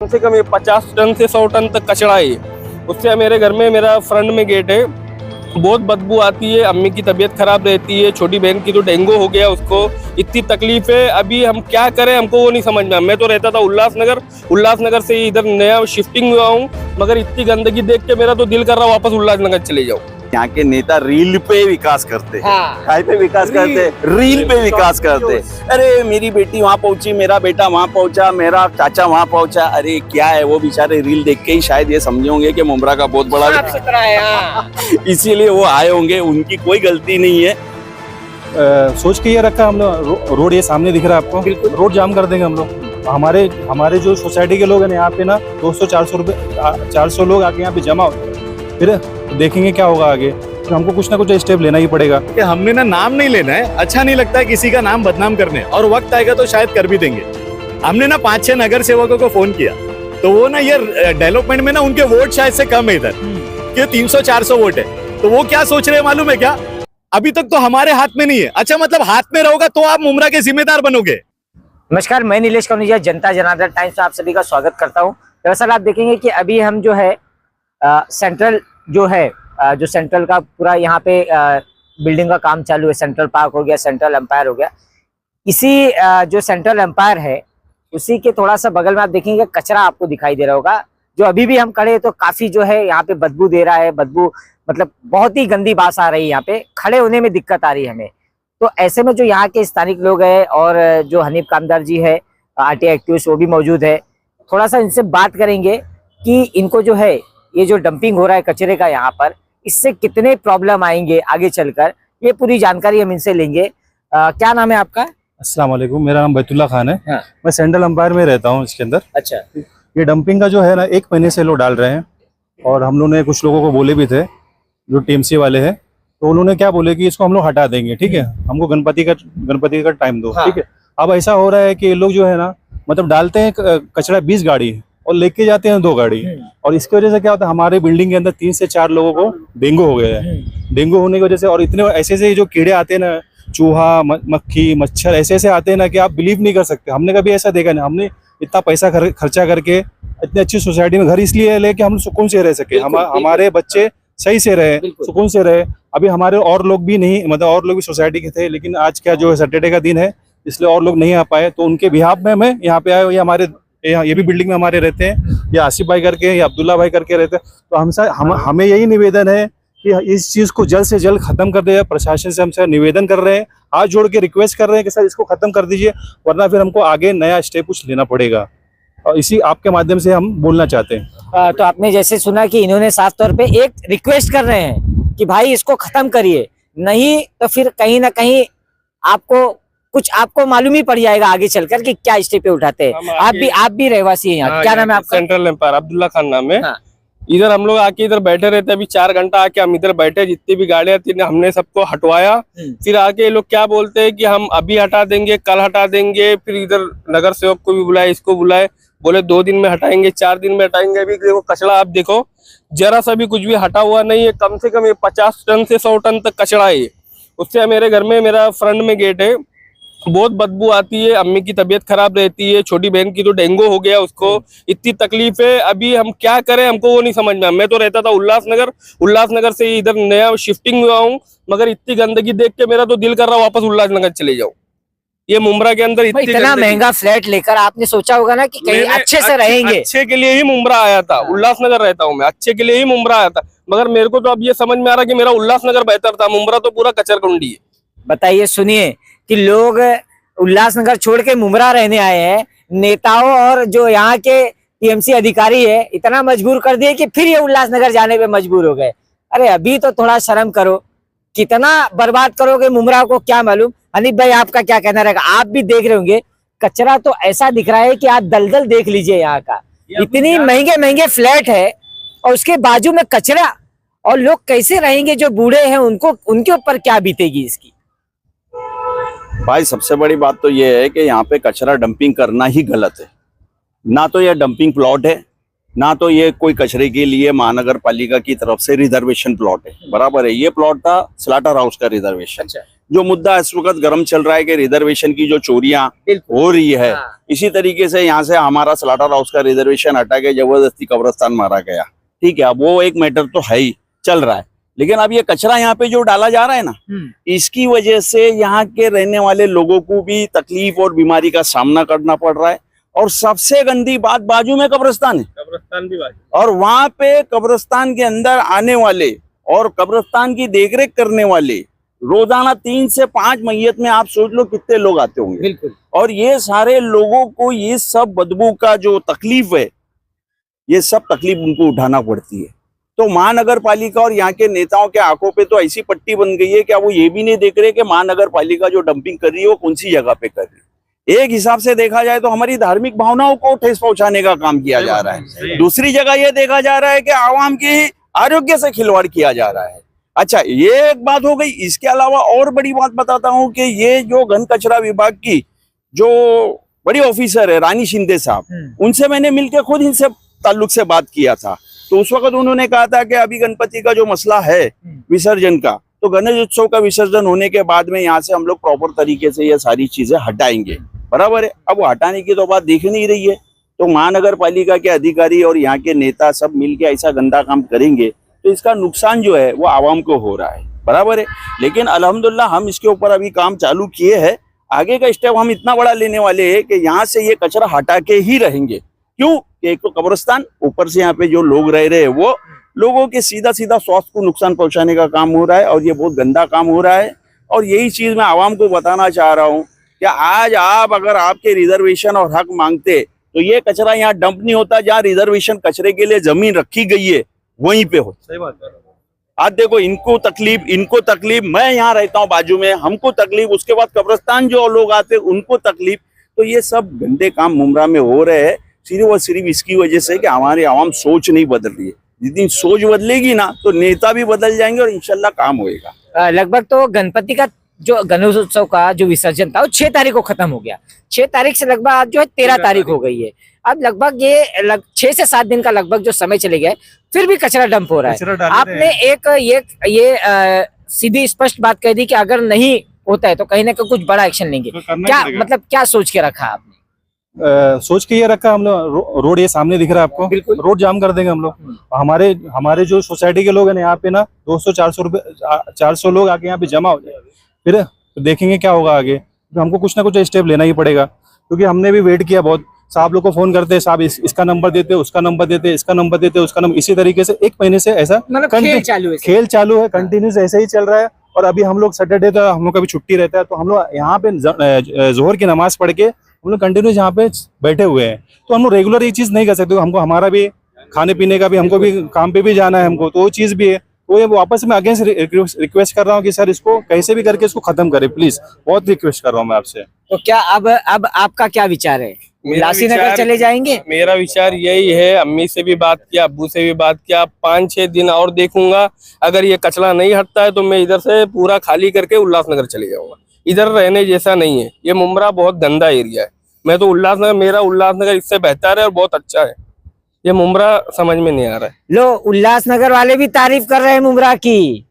कम से कम ये 50 टन से 100 टन तक कचरा है। उससे मेरे घर में, मेरा फ्रंट में गेट है, बहुत बदबू आती है। अम्मी की तबीयत खराब रहती है, छोटी बहन की तो डेंगू हो गया, उसको इतनी तकलीफ है। अभी हम क्या करें, हमको वो नहीं समझ में। मैं तो रहता था उल्लासनगर से इधर नया शिफ्टिंग हुआ हूँ, मगर इतनी गंदगी देख के मेरा तो दिल कर रहा वापस उल्लासनगर चले जाओ। यहाँ के नेता रील पे विकास करते हैं। काय पे विकास करते हैं? रील पे विकास करते हैं। अरे मेरी बेटी वहाँ पहुंची, मेरा बेटा वहाँ पहुंचा, मेरा चाचा वहाँ पहुंचा। अरे क्या है, वो बेचारे रील देख के ही शायद ये समझे होंगे कि मुमरा का बहुत बड़ा खतरा है, इसीलिए वो आए होंगे। उनकी कोई गलती नहीं है। सोच के ये रखा हम लोग। रोड ये सामने दिख रहा है आपको, रोड जाम कर देंगे हम लोग। हमारे जो सोसाइटी के लोग हैं यहाँ पे ना 400 लोग आके यहाँ पे जमा होते हैं। फिर देखेंगे क्या होगा आगे। तो हमको कुछ ना कुछ स्टेप लेना ही पड़ेगा। कि हमने ना नाम नहीं लेना है, अच्छा नहीं लगता है किसी का नाम बदनाम करने, और वक्त आएगा तो शायद कर भी देंगे। हमने ना 5-6 नगर सेवकों को फोन किया, तो वो ना ये डेवलपमेंट में ना उनके वोट शायद से कम है इधर, कि 300-400 वोट है। तो वो क्या सोच रहे हैं मालूम है क्या? अभी तक तो हमारे हाथ में नहीं है। अच्छा, मतलब हाथ में रहोगा तो आप मुमरा के जिम्मेदार बनोगे। नमस्कार, मैं नीलेश कौनिया, जनता जनार्दन टाइम्स में आप सभी का स्वागत करता हूं। दरअसल आप देखेंगे कि अभी हम जो है सेंट्रल जो सेंट्रल का पूरा यहाँ पे बिल्डिंग का काम चालू है। सेंट्रल पार्क हो गया, सेंट्रल एम्पायर हो गया। इसी जो सेंट्रल एम्पायर है उसी के थोड़ा सा बगल में आप देखेंगे कचरा आपको दिखाई दे रहा होगा। जो अभी भी हम खड़े हैं तो काफी जो है यहाँ पे बदबू दे रहा है। बदबू मतलब बहुत ही गंदी बास आ रही है, यहाँ पे खड़े होने में दिक्कत आ रही है हमें। तो ऐसे में जो यहाँ के स्थानिक लोग हैं और जो हनीफ कामदार जी है, आरटीआई एक्टिविस्ट, वो भी मौजूद है। थोड़ा सा इनसे बात करेंगे कि इनको जो है ये जो डंपिंग हो रहा है कचरे का यहाँ पर, इससे कितने प्रॉब्लम आएंगे आगे चलकर, ये पूरी जानकारी हम इनसे लेंगे। क्या नाम है आपका? अस्सलाम वालेकुम, मेरा नाम बैतुल्ला खान है। हाँ। मैं सेंट्रल एम्पायर में रहता हूँ। इसके अंदर अच्छा, ये डंपिंग का जो है ना 1 महीने से लोग डाल रहे हैं, और हम लोग ने कुछ लोगों को बोले भी थे जो टीएमसी वाले हैं। तो उन्होंने क्या बोले कि इसको हम लोग हटा देंगे, ठीक है, हमको गणपति का टाइम दो। हाँ। ठीक है। अब ऐसा हो रहा है कि लोग जो है ना मतलब डालते हैं कचरा 20 गाड़ी और लेके जाते हैं 2 गाड़ी, और इसकी वजह से क्या होता है, हमारे बिल्डिंग के अंदर 3 से 4 लोगों को डेंगू हो गया है। डेंगू होने की वजह से, और इतने ऐसे जो कीड़े आते हैं ना, चूहा, मक्खी, मच्छर ऐसे आते हैं ना कि आप बिलीव नहीं कर सकते। हमने कभी ऐसा देखा नहीं। हमने इतना पैसा खर्चा करके इतनी अच्छी सोसाइटी में घर इसलिए ले कि हम सुकून से रह सके, हमारे बच्चे सही से रहे, सुकून से रहे। अभी हमारे और लोग भी नहीं, मतलब और लोग भी सोसाइटी के थे, लेकिन आज क्या जो है सैटरडे का दिन है, इसलिए और लोग नहीं आ पाए। तो उनके बिहाफ में मैं यहाँ पे आया। ये भी बिल्डिंग में हमारे रहते हैं, या आसिफ भाई करके, या अब्दुल्ला भाई करके रहते हैं। तो हमें यही निवेदन है कि इस चीज को जल्द से जल्द खत्म कर दिया। प्रशासन से हमसे निवेदन कर रहे हैं, हाथ जोड़ के रिक्वेस्ट कर रहे हैं कि सर इसको खत्म कर दीजिए, वरना फिर हमको आगे नया स्टेप कुछ लेना पड़ेगा। और इसी आपके माध्यम से हम बोलना चाहते हैं। तो आपने जैसे सुना कि इन्होंने साफ तौर पे एक रिक्वेस्ट कर रहे हैं कि भाई इसको खत्म करिए, नहीं तो फिर कहीं ना कहीं आपको मालूम ही पड़ जाएगा आगे चलकर कि क्या स्टेप उठाते हैं। आप भी रहवासी हैं यहाँ। क्या नाम है आपका? सेंट्रल एम्पायर, अब्दुल्ला खान नाम है। हाँ। इधर हम लोग आके इधर बैठे रहते, अभी 4 घंटा आके हम इधर बैठे, जितनी भी गाड़ियां थी हमने सबको हटवाया। फिर आके ये लोग क्या बोलते हैं कि हम अभी हटा देंगे, कल हटा देंगे। फिर इधर नगर सेवक को भी बुलाए, इसको बुलाए, बोले 2 दिन में हटाएंगे, 4 दिन में हटाएंगे। अभी देखो कचरा आप देखो, जरा सा भी कुछ भी हटा हुआ नहीं है। कम से कम ये 50 टन से 100 टन तक कचरा है। उससे मेरे घर में, मेरा फ्रंट में गेट है, बहुत बदबू आती है। अम्मी की तबीयत खराब रहती है, छोटी बहन की तो डेंगू हो गया, उसको इतनी तकलीफ है। अभी हम क्या करें, हमको वो नहीं समझ में। मैं तो रहता था उल्लासनगर से इधर नया शिफ्टिंग हुआ हूँ, मगर इतनी गंदगी देख के मेरा तो दिल कर रहा वापस उल्लासनगर चले जाओ। ये मुमरा के अंदर इतना महंगा फ्लैट लेकर आपने सोचा होगा ना कि कहीं अच्छे से रहेंगे। अच्छे के लिए ही मुमरा आया था। उल्लासनगर रहता हूँ मैं, अच्छे के लिए ही मुमरा आया था। मगर मेरे को तो अब ये समझ में आ रहा कि मेरा उल्लासनगर बेहतर था। मुमरा तो पूरा कचरकुंडी है। बताइए, सुनिए कि लोग उल्लासनगर छोड़ के मुमरा रहने आए हैं। नेताओं और जो यहाँ के टीएमसी अधिकारी है इतना मजबूर कर दिए कि फिर ये उल्लासनगर जाने पे मजबूर हो गए। अरे अभी तो थोड़ा शर्म करो, कितना बर्बाद करोगे मुमरा को क्या मालूम। हनीफ भाई, आपका क्या कहना रहेगा? आप भी देख रहे होंगे कचरा तो ऐसा दिख रहा है कि आप दलदल देख लीजिए यहाँ का। इतनी महंगे फ्लैट है और उसके बाजू में कचरा, और लोग कैसे रहेंगे जो बूढ़े हैं, उनके ऊपर क्या बीतेगी इसकी। भाई सबसे बड़ी बात तो ये है कि यहाँ पे कचरा डंपिंग करना ही गलत है। ना तो ये डंपिंग प्लॉट है, ना तो ये कोई कचरे के लिए महानगर पालिका की तरफ से रिजर्वेशन प्लॉट है। बराबर है, ये प्लॉट था स्लाटर हाउस का रिजर्वेशन। जो मुद्दा इस वक्त गर्म चल रहा है कि रिजर्वेशन की जो चोरियां हो रही है, इसी तरीके से यहाँ से हमारा स्लाटर हाउस का रिजर्वेशन हटा के जबरदस्ती कब्रिस्तान मारा गया, ठीक है। अब वो एक मैटर तो है ही, चल रहा है, लेकिन अब ये कचरा यहाँ पे जो डाला जा रहा है ना, इसकी वजह से यहाँ के रहने वाले लोगों को भी तकलीफ और बीमारी का सामना करना पड़ रहा है। और सबसे गंदी बात, बाजू में कब्रिस्तान है, कब्रिस्तान भी बाजू, और वहां पे कब्रिस्तान के अंदर आने वाले और कब्रिस्तान की देखरेख करने वाले रोजाना 3 से 5 मैयत में आप सोच लो कितने लोग आते होंगे। बिल्कुल। और ये सारे लोगों को ये सब बदबू का जो तकलीफ है, ये सब तकलीफ उनको उठाना पड़ती है। तो महानगर पालिका और यहाँ के नेताओं के आंखों पे तो ऐसी पट्टी बन गई है कि वो ये भी नहीं देख रहे कि महानगर पालिका जो डंपिंग कर रही है वो कौन सी जगह पे कर रही है। एक हिसाब से देखा जाए तो हमारी धार्मिक भावनाओं को ठेस पहुंचाने का काम किया जा रहा है। दूसरी जगह ये देखा जा रहा है कि आवाम की आरोग्य से खिलवाड़ किया जा रहा है। अच्छा, ये एक बात हो गई। इसके अलावा और बड़ी बात बताता हूँ कि ये जो घन कचरा विभाग की जो बड़ी ऑफिसर है रानी शिंदे साहब, उनसे मैंने मिलकर खुद इनसे ताल्लुक से बात किया था। तो उस वक्त उन्होंने कहा था कि अभी गणपति का जो मसला है विसर्जन का, तो गणेश उत्सव का विसर्जन होने के बाद में यहाँ से हम लोग प्रॉपर तरीके से ये सारी चीजें हटाएंगे, बराबर है। अब वो हटाने की तो बात दिख नहीं रही है, तो महानगर पालिका के अधिकारी और यहाँ के नेता सब मिलके ऐसा गंदा काम करेंगे तो इसका नुकसान जो है वो आवाम को हो रहा है, बराबर है। लेकिन अल्हम्दुलिल्लाह हम इसके ऊपर अभी काम चालू किए हैं। आगे का स्टेप हम इतना बड़ा लेने वाले हैं कि यहाँ से ये कचरा हटा के ही रहेंगे। क्यों? कि एक तो कब्रिस्तान, ऊपर से यहाँ पे जो लोग रह रहे हैं वो लोगों के सीधा सीधा स्वास्थ्य को नुकसान पहुंचाने का काम हो रहा है, और ये बहुत गंदा काम हो रहा है। और यही चीज मैं आवाम को बताना चाह रहा हूँ कि आज आप अगर आपके रिजर्वेशन और हक मांगते तो ये कचरा यहाँ डंप नहीं होता। जहाँ रिजर्वेशन कचरे के लिए जमीन रखी गई है वहीं पे हो। सही बात है। आज देखो, इनको तकलीफ, मैं यहाँ रहता हूँ बाजू में, हमको तकलीफ, उसके बाद कब्रिस्तान जो लोग आते हैं उनको तकलीफ। तो ये सब गंदे काम मुमरा में हो रहे हैं सिर्फ और सिर्फ इसकी वजह से कि हमारी आवाम सोच नहीं बदल रही है। जिस दिन सोच बदलेगी ना तो नेता भी बदल जाएंगे और इंशाल्लाह काम होएगा। लगभग तो गणपति का जो गणेश उत्सव का जो विसर्जन था वो 6 तारीख को खत्म हो गया। 6 तारीख से लगभग आज जो है 13 तारीख हो गई है। अब लगभग ये 6 से 7 दिन का लगभग जो समय चले गए, फिर भी कचरा डंप हो रहा है। आपने एक ये सीधी स्पष्ट बात कह दी कि अगर नहीं होता है तो कहीं ना कहीं कुछ बड़ा एक्शन लेंगे। क्या मतलब क्या सोच के रखा आपने? सोच के ये रखा हम लोग, रोड ये सामने दिख रहा है आपको, बिल्कुल रोड जाम कर देंगे हम लोग। हमारे जो सोसाइटी के लोग हैं यहाँ पे ना 200-400 लोग आके यहाँ पे जमा हो जाए, फिर देखेंगे क्या होगा आगे। तो हमको कुछ ना कुछ स्टेप लेना ही पड़ेगा, क्योंकि हमने भी वेट किया बहुत। साहब लोग को फोन करते, साहब इसका नंबर देते, उसका नंबर देते, इसका नंबर देते, उसका नंबर, इसी तरीके से 1 महीने से ऐसा खेल चालू है, कंटिन्यूस ऐसे ही चल रहा है। और अभी हम लोग सैटरडे तो हम लोग का भी छुट्टी रहता है, तो हम लोग यहाँ पे जोहर की नमाज पढ़ के हम लोग कंटिन्यूस यहाँ पे बैठे हुए हैं। तो हम लोग रेगुलर ये चीज नहीं कर सकते, हमको हमारा भी खाने पीने का भी, हमको भी काम पे भी जाना है हमको, तो वो चीज भी है। तो ये वापस में अगेंस्ट रिक्वेस्ट कर रहा हूँ कि सर इसको कैसे भी करके इसको खत्म करें प्लीज, बहुत रिक्वेस्ट कर रहा हूँ मैं आपसे। तो क्या अब आपका क्या विचार है? उल्लासी नगर चले जाएंगे? मेरा विचार यही है, अम्मी से भी बात किया, अब्बू से भी बात किया, 5-6 दिन और देखूंगा। अगर ये कचरा नहीं हटता है तो मैं इधर से पूरा खाली करके उल्लासनगर चले जाऊंगा। इधर रहने जैसा नहीं है, ये मुमरा बहुत गंदा एरिया है। मैं तो उल्लासनगर, मेरा उल्लासनगर इससे बेहतर है और बहुत अच्छा है। ये मुमरा समझ में नहीं आ रहा है। लो, उल्लासनगर वाले भी तारीफ कर रहे हैं मुमरा की।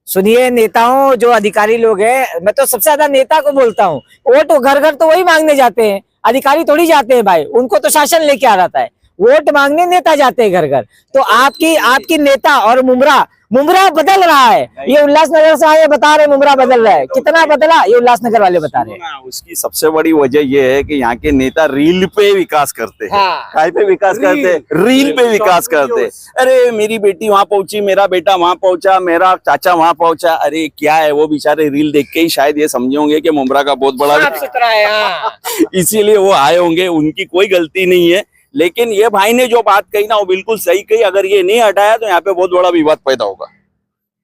सुनिए नेताओं, जो अधिकारी लोग हैं, मैं तो सबसे ज्यादा नेता को बोलता हूँ, वोट घर घर तो वही मांगने जाते हैं, अधिकारी थोड़ी जाते हैं भाई। उनको तो शासन लेके आ रहा है, वोट मांगने नेता जाते हैं घर घर। तो आपकी नेता और मुमरा बदल रहा है। ये उल्लासनगर से आए बता रहे मुमरा बदल रहा है। कितना बदला ये उल्लासनगर वाले बता रहे हैं। उसकी सबसे बड़ी वजह ये है कि यहाँ के नेता रील पे विकास करते हैं। काय पे विकास करते हैं? रील पे विकास करते हैं। अरे मेरी बेटी वहां पहुंची, मेरा बेटा वहां पहुंचा, मेरा चाचा वहां पहुंचा। अरे क्या है, वो बेचारे रील देख के ही शायद ये समझे होंगे कि मुमरा का बहुत बड़ा है, इसीलिए वो आए होंगे। उनकी कोई गलती नहीं है। लेकिन ये भाई ने जो बात कही ना वो बिल्कुल सही कही। अगर ये नहीं हटाया तो यहाँ पे बहुत बड़ा विवाद पैदा होगा।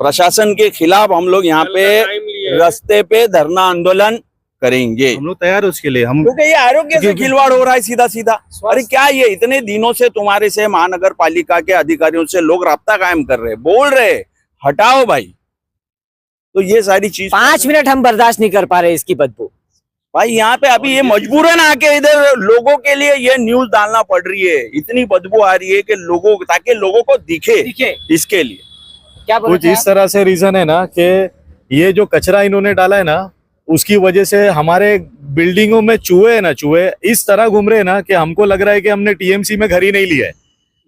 प्रशासन के खिलाफ हम लोग यहाँ पे रास्ते पे धरना आंदोलन करेंगे। हम लोग तैयार है उसके लिए। हम क्योंकि ये आरोग्य से खिलवाड़ हो रहा है सीधा सीधा। अरे क्या ये इतने दिनों से तुम्हारे से महानगर पालिका के अधिकारियों से लोग राब्ता कायम कर रहे, बोल रहे हटाओ भाई, तो ये सारी चीज 5 मिनट हम बर्दाश्त नहीं कर पा रहे इसकी बदबू। भाई यहाँ पे अभी ये मजबूरन आके इधर लोगों के लिए ये न्यूज डालना पड़ रही है। इतनी बदबू आ रही है कि लोगों, ताकि लोगों को दिखे इसके लिए। क्या कुछ इस तरह से रीजन है ना कि ये जो कचरा इन्होंने डाला है ना, उसकी वजह से हमारे बिल्डिंगों में चूहे है ना, चूहे इस तरह घूम रहे हैं ना कि हमको लग रहा है कि हमने टीएमसी में घर ही नहीं लिया है।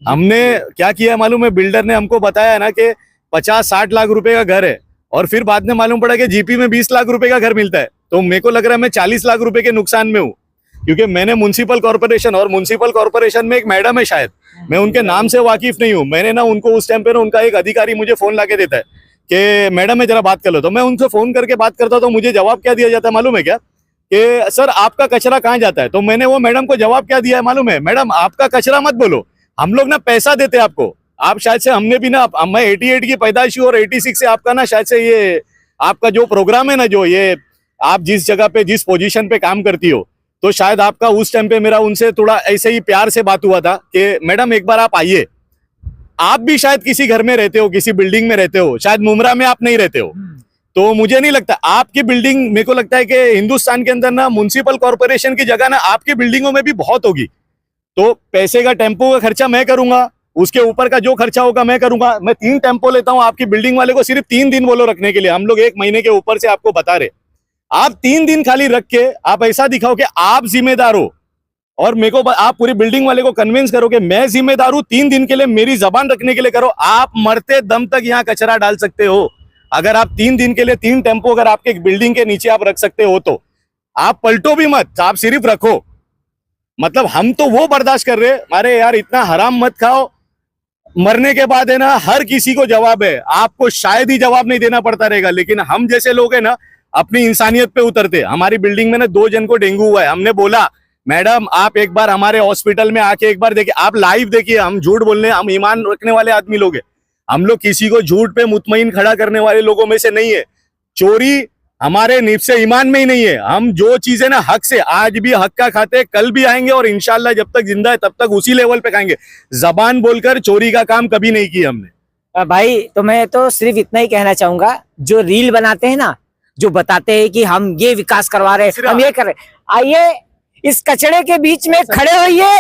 हमने क्या किया है मालूम है, बिल्डर ने हमको बताया ना कि 50-60 लाख रुपए का घर है, और फिर बाद में मालूम पड़ा कि जीपी में 20 लाख रुपए का घर मिलता है। तो मेरे को लग रहा है मैं 40 लाख रुपए के नुकसान में हूँ, क्योंकि मैंने म्युनिसिपल कॉर्पोरेशन, और म्युनिसिपल कॉर्पोरेशन में एक मैडम है, शायद मैं उनके नाम से वाकिफ नहीं हूँ। मैंने ना उनको उस टाइम पे ना उनका एक अधिकारी मुझे फोन लाके देता है कि मैडम है जरा बात कर लो, तो मैं उनसे फोन करके बात करता, तो मुझे जवाब क्या दिया जाता है मालूम है क्या, कि सर आपका कचरा कहाँ जाता है। तो मैंने वो मैडम को जवाब क्या दिया है मालूम है, मैडम आपका कचरा मत बोलो, हम लोग ना पैसा देते हैं आपको। आप शायद से, हमने भी ना, मैं 88 की पैदाइशी और 86 से आपका ना शायद से ये आपका जो प्रोग्राम है ना, जो ये आप जिस जगह पे जिस पोजीशन पे काम करती हो, तो शायद आपका उस टाइम पे मेरा उनसे थोड़ा ऐसे ही प्यार से बात हुआ था कि मैडम एक बार आप आइए। आप भी शायद किसी घर में रहते हो, किसी बिल्डिंग में रहते हो, शायद मुमरा में आप नहीं रहते हो, तो मुझे नहीं लगता आपकी बिल्डिंग, मेरे को लगता है कि हिंदुस्तान के अंदर ना म्युनिसिपल कॉर्पोरेशन की जगह ना आपकी बिल्डिंगों में भी बहुत होगी। तो पैसे का, टेम्पो का खर्चा मैं करूंगा, उसके ऊपर का जो खर्चा होगा मैं करूंगा। मैं 3 टेम्पो लेता हूं आपकी बिल्डिंग वाले को सिर्फ 3 दिन बोलो रखने के लिए, हम लोग 1 महीने के ऊपर से आपको बता रहे। आप 3 दिन खाली रख के आप ऐसा दिखाओ कि आप जिम्मेदार हो, और मेरे को आप पूरी बिल्डिंग वाले को कन्विंस करो कि मैं जिम्मेदार हूं, 3 दिन के लिए मेरी जबान रखने के लिए करो। आप मरते दम तक यहाँ कचरा डाल सकते हो। अगर आप 3 दिन के लिए 3 टेम्पो अगर आपके बिल्डिंग के नीचे आप रख सकते हो, तो आप पलटो भी मत, आप सिर्फ रखो। मतलब हम तो वो बर्दाश्त कर रहे, अरे यार इतना हराम मत खाओ। मरने के बाद है ना हर किसी को जवाब है, आपको शायद ही जवाब नहीं देना पड़ता रहेगा, लेकिन हम जैसे लोग हैं ना अपनी इंसानियत पे उतरते। हमारी बिल्डिंग में ना 2 जन को डेंगू हुआ है, हमने बोला मैडम आप एक बार हमारे हॉस्पिटल में आके एक बार देखिए, आप लाइव देखिए। हम झूठ बोलने, हम ईमान रखने वाले आदमी लोग हैं, हम लोग किसी को झूठ पे मुतमईन खड़ा करने वाले लोगों में से नहीं है। चोरी हमारे निफ्स ईमान में ही नहीं है। हम जो चीजें ना हक से, आज भी हक का खाते, कल भी आएंगे, और इंशाल्लाह जब तक जिंदा है तब तक उसी लेवल पे खाएंगे। जबान बोलकर चोरी का काम कभी नहीं किया हमने। भाई तो मैं तो सिर्फ इतना ही कहना चाहूंगा, जो रील बनाते हैं ना, जो बताते हैं कि हम ये विकास करवा रहे हैं, हम ये कर रहे हैं, आइए इस कचड़े के बीच में खड़े होइए,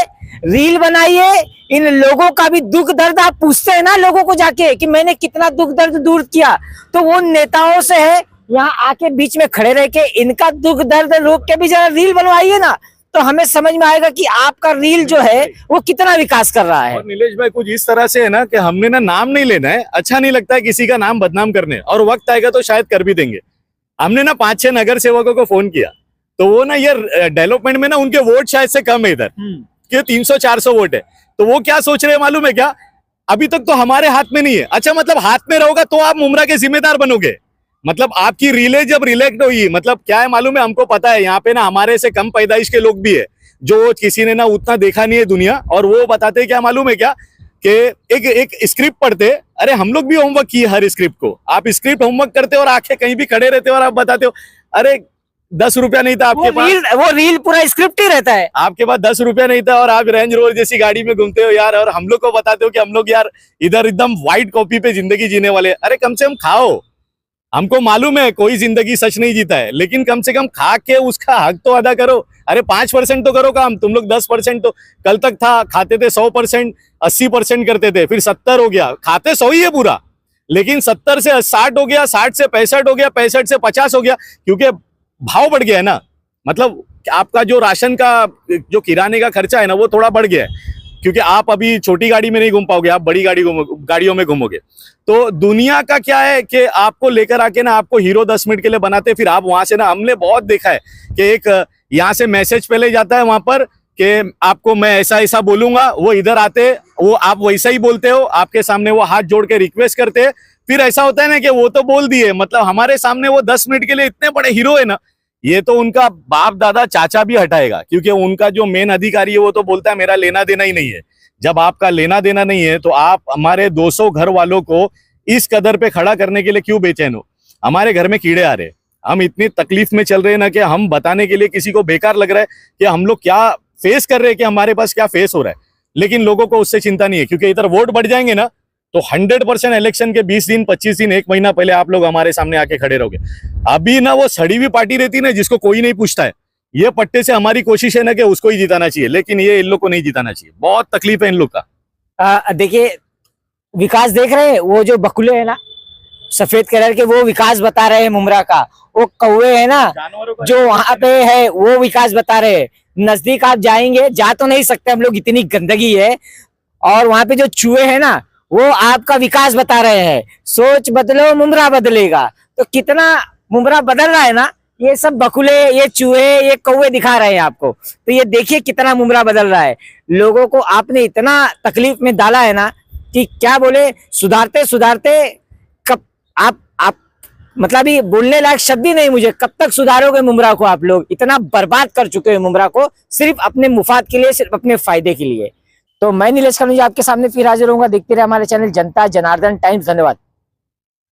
रील बनाइए। इन लोगों का भी दुख दर्द आप पूछते हैं ना लोगों को जाके कि मैंने कितना दुख दर्द दूर किया, तो वो नेताओं से है, यहाँ आके बीच में खड़े रह के इनका दुख दर्द रोक के भी जरा रील बनवाइए ना, तो हमें समझ में आएगा कि आपका रील जो है वो कितना विकास कर रहा है। और नीलेश भाई कुछ इस तरह से है ना कि हमने ना नाम नहीं लेना है, अच्छा नहीं लगता है किसी का नाम बदनाम करने, और वक्त आएगा तो शायद कर भी देंगे। हमने ना 5-6 नगर सेवकों को फोन किया, तो वो ना ये डेवलपमेंट में ना उनके वोट शायद से कम है इधर, कि 300-400 वोट है। तो वो क्या सोच रहे हैं मालूम है क्या, अभी तक तो हमारे हाथ में नहीं है। अच्छा मतलब हाथ में रहोगा तो आप मुमरा के जिम्मेदार बनोगे। मतलब आपकी रिले जब रिलेक्ट हुई, मतलब क्या है मालूम है, हमको पता है यहाँ पे ना हमारे से कम पैदाइश के लोग भी है, जो किसी ने ना उतना देखा नहीं है दुनिया, और वो बताते क्या मालूम है क्या, कि एक स्क्रिप्ट पढ़ते। अरे हम लोग भी होमवर्क किए हर स्क्रिप्ट को। आप स्क्रिप्ट होमवर्क करते हो और आके कहीं भी खड़े रहते हो और आप बताते हो अरे 10 रुपया नहीं था आपके पास, वो रील पूरा स्क्रिप्ट ही रहता है, आपके पास 10 रुपया नहीं था और आप रेंज रोवर जैसी गाड़ी में घूमते हो यार, और हम लोग को बताते हो कि हम लोग यार इधर एकदम व्हाइट कॉपी पे जिंदगी जीने वाले। अरे कम से कम खाओ, हमको मालूम है कोई जिंदगी सच नहीं जीता है, लेकिन कम से कम खा के उसका हक तो अदा करो। अरे 5% तो करो काम, तुम लोग 10% तो कल तक था, खाते थे 100%, 80% करते थे, फिर 70 हो गया, खाते 100 ही है पूरा, लेकिन 70 से 60 हो गया, 60 से 65 हो गया, 65 से 50 हो गया, क्योंकि भाव बढ़ गया है ना। मतलब आपका जो राशन का जो किराने का खर्चा है ना वो थोड़ा बढ़ गया है, क्योंकि आप अभी छोटी गाड़ी में नहीं घूम पाओगे, आप बड़ी गाड़ियों में घूमोगे। तो दुनिया का क्या है कि आपको लेकर आके ना आपको हीरो 10 मिनट के लिए बनाते, फिर आप वहां से ना, हमने बहुत देखा है कि एक यहाँ से मैसेज पहले जाता है वहां पर कि आपको मैं ऐसा ऐसा बोलूंगा, वो इधर आते, वो आप वैसा ही बोलते हो, आपके सामने वो हाथ जोड़ के रिक्वेस्ट करते, फिर ऐसा होता है ना कि वो तो बोल दिए, मतलब हमारे सामने वो 10 मिनट के लिए इतने बड़े हीरो है ना, ये तो उनका बाप दादा चाचा भी हटाएगा, क्योंकि उनका जो मेन अधिकारी है वो तो बोलता है मेरा लेना देना ही नहीं है। जब आपका लेना देना नहीं है तो आप हमारे 200 घर वालों को इस कदर पे खड़ा करने के लिए क्यों बेचैन हो। हमारे घर में कीड़े आ रहे, हम इतनी तकलीफ में चल रहे हैं ना कि हम बताने के लिए किसी को बेकार लग रहा है कि हम लोग क्या फेस कर रहे हैं, कि हमारे पास क्या फेस हो रहा है, लेकिन लोगों को उससे चिंता नहीं है, क्योंकि इधर वोट बढ़ जाएंगे ना तो 100% इलेक्शन के 20 दिन 25 दिन 1 महीना पहले आप लोग हमारे सामने आके खड़े रहोगे। अभी ना वो सड़ी हुई पार्टी रहती ना जिसको कोई नहीं पूछता है, ये पट्टे से हमारी कोशिश है ना कि उसको ही जिताना चाहिए, लेकिन ये इन लोग को नहीं जिताना चाहिए। बहुत तकलीफ है इन लोग का। देखिए विकास देख रहे हैं, वो जो बकुले है ना, सफेद कलर के वो विकास बता रहे हैं मुमरा का। वो कौवे है ना जो वहां पे है वो विकास बता रहे हैं। नजदीक आप जाएंगे, जा तो नहीं सकते हम लोग, इतनी गंदगी है। और वहां पे जो चूहे हैं ना वो आपका विकास बता रहे हैं। सोच बदलो मुमरा बदलेगा। तो कितना मुमरा बदल रहा है ना, ये सब बकुले, ये चूहे, ये कौवे दिखा रहे हैं आपको। तो ये देखिए कितना मुमरा बदल रहा है। लोगों को आपने इतना तकलीफ में डाला है ना कि क्या बोले, सुधारते सुधारते कब आप मतलब ये बोलने लायक शब्द ही नहीं मुझे। कब तक सुधारोगे मुमरा को? आप लोग इतना बर्बाद कर चुके हैं मुमरा को, सिर्फ अपने मुफाद के लिए, सिर्फ अपने फायदे के लिए। तो मैं नीलेश कनुजा आपके सामने फिर हाजिर होऊंगा। देखते रहे हमारे चैनल जनता जनार्दन टाइम्स। धन्यवाद।